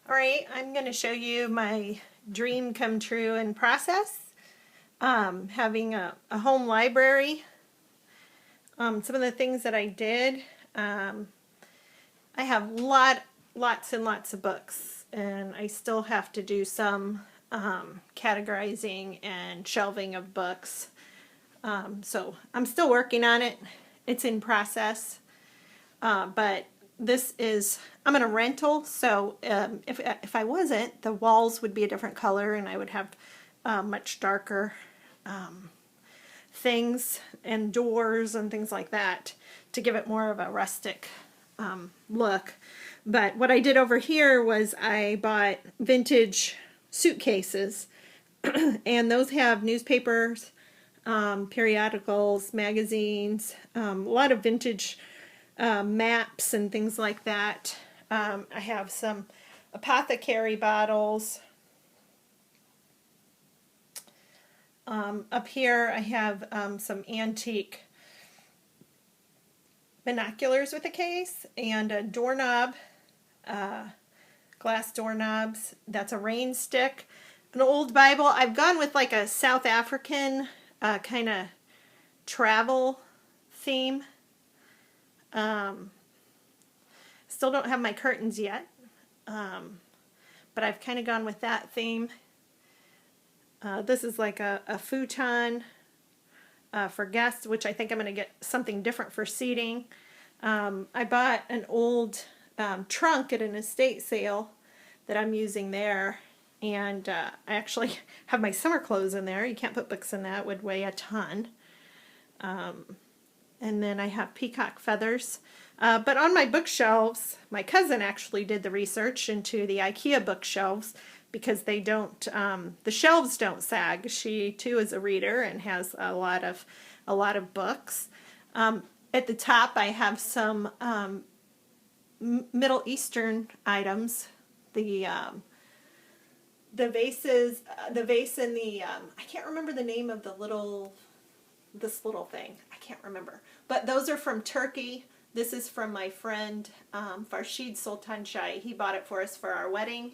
Alright, I'm going to show you my dream come true in process. Having a home library. Some of the things that I did. I have lots and lots of books, and I still have to do some categorizing and shelving of books. So I'm still working on it. It's in process. But this is, I'm in a rental, so if I wasn't, the walls would be a different color and I would have much darker things and doors and things like that to give it more of a rustic look. But what I did over here was I bought vintage suitcases and those have newspapers, periodicals, magazines, a lot of vintage maps and things like that. I have some apothecary bottles. Up here I have some antique binoculars with a case and a doorknob, glass doorknobs. That's a rain stick. An old Bible. I've gone with like a South African kind of travel theme. Still don't have my curtains yet, but I've kind of gone with that theme. This is like a futon for guests, which I think I'm going to get something different for seating. I bought an old trunk at an estate sale that I'm using there, and I actually have my summer clothes in there. You can't put books in that, it would weigh a ton. And then I have peacock feathers. But on my bookshelves, my cousin actually did the research into the IKEA bookshelves because they don't, the shelves don't sag. She too is a reader and has a lot of books. At the top I have some Middle Eastern items. The vases, the vase and the, I can't remember the name of this little thing. I can't remember. But those are from Turkey. This is from my friend Farshid Sultan Shai. He bought it for us for our wedding.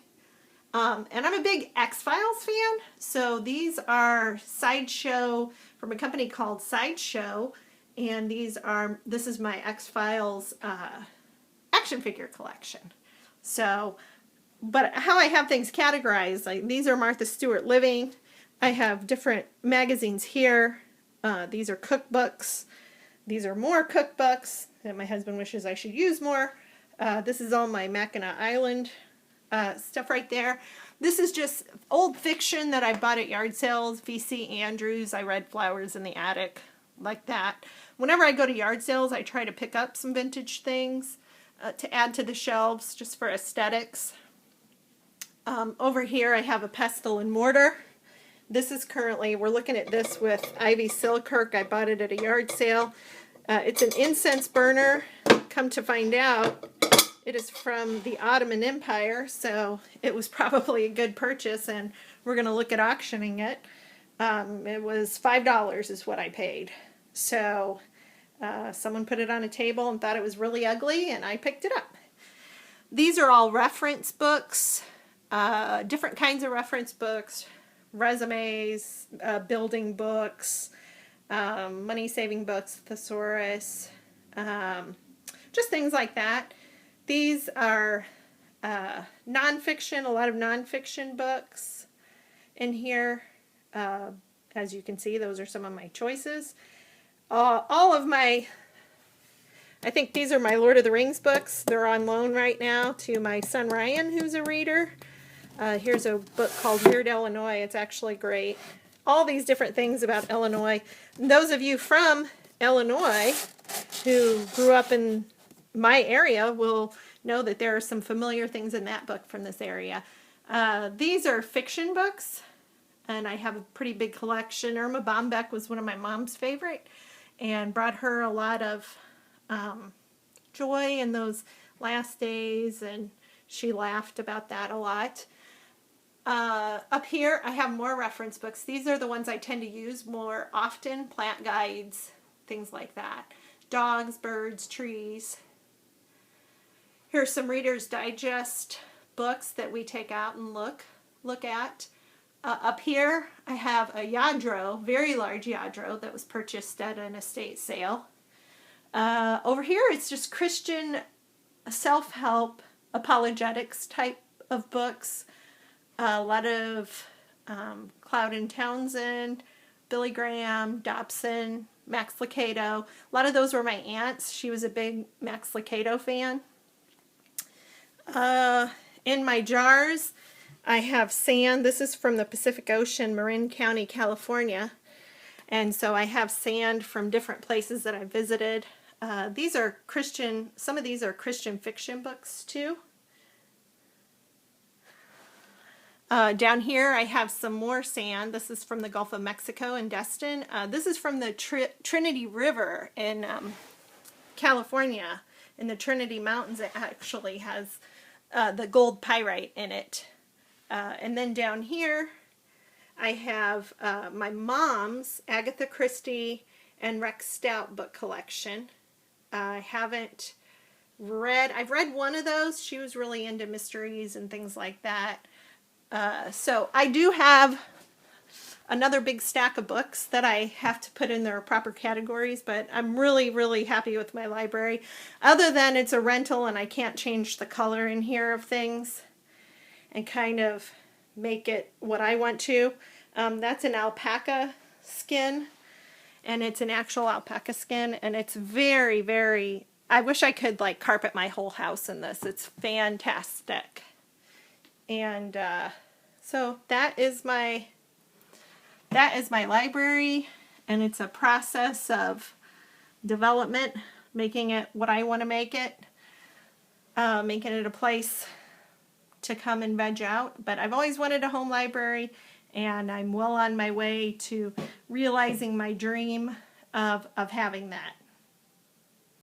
And I'm a big X-Files fan. So these are Sideshow, from a company called Sideshow. And this is my X-Files action figure collection. So, but how I have things categorized, like these are Martha Stewart Living. I have different magazines here. These are cookbooks. These are more cookbooks that my husband wishes I should use more. This is all my Mackinac Island stuff right there. This is just old fiction that I bought at yard sales. V.C. Andrews, I read Flowers in the Attic, like that. Whenever I go to yard sales, I try to pick up some vintage things to add to the shelves just for aesthetics. Over here I have a pestle and mortar. This is currently, we're looking at this with Ivy Selkirk. I bought it at a yard sale. It's an incense burner. Come to find out, it is from the Ottoman Empire, so it was probably a good purchase, and we're going to look at auctioning it. It was $5 is what I paid. So someone put it on a table and thought it was really ugly, and I picked it up. These are all reference books, different kinds of reference books. Resumes, building books, money-saving books, thesaurus, just things like that. These are nonfiction, a lot of nonfiction books in here. As you can see, those are some of my choices. All of my, I think these are my Lord of the Rings books. They're on loan right now to my son Ryan, who's a reader. Here's a book called Weird Illinois. It's actually great. All these different things about Illinois. And those of you from Illinois who grew up in my area will know that there are some familiar things in that book from this area. These are fiction books, and I have a pretty big collection. Irma Bombeck was one of my mom's favorite and brought her a lot of joy in those last days, and she laughed about that a lot. Up here I have more reference books. These are the ones I tend to use more often. Plant guides, things like that. Dogs, birds, trees. Here's some Reader's Digest books that we take out and look at. Up here, I have a Yadro, very large Yadro, that was purchased at an estate sale. Over here, it's just Christian self-help, apologetics type of books. A lot of Cloud and Townsend, Billy Graham, Dobson, Max Lucado. A lot of those were my aunt's. She was a big Max Lucado fan. In my jars, I have sand. This is from the Pacific Ocean, Marin County, California. And so I have sand from different places that I visited. These are Christian, some of these are Christian fiction books too. Down here I have some more sand. This is from the Gulf of Mexico in Destin. This is from the Trinity River in California. In the Trinity Mountains, it actually has the gold pyrite in it. And then down here I have my mom's Agatha Christie and Rex Stout book collection. I've read one of those. She was really into mysteries and things like that. So I do have another big stack of books that I have to put in their proper categories, but I'm really, really happy with my library. Other than it's a rental and I can't change the color in here of things and kind of make it what I want to. That's an alpaca skin, and it's an actual alpaca skin, and it's very, very, I wish I could like carpet my whole house in this. It's fantastic. And so that is my library, and it's a process of development, making it what I want to make it, making it a place to come and veg out. But I've always wanted a home library, and I'm well on my way to realizing my dream of having that.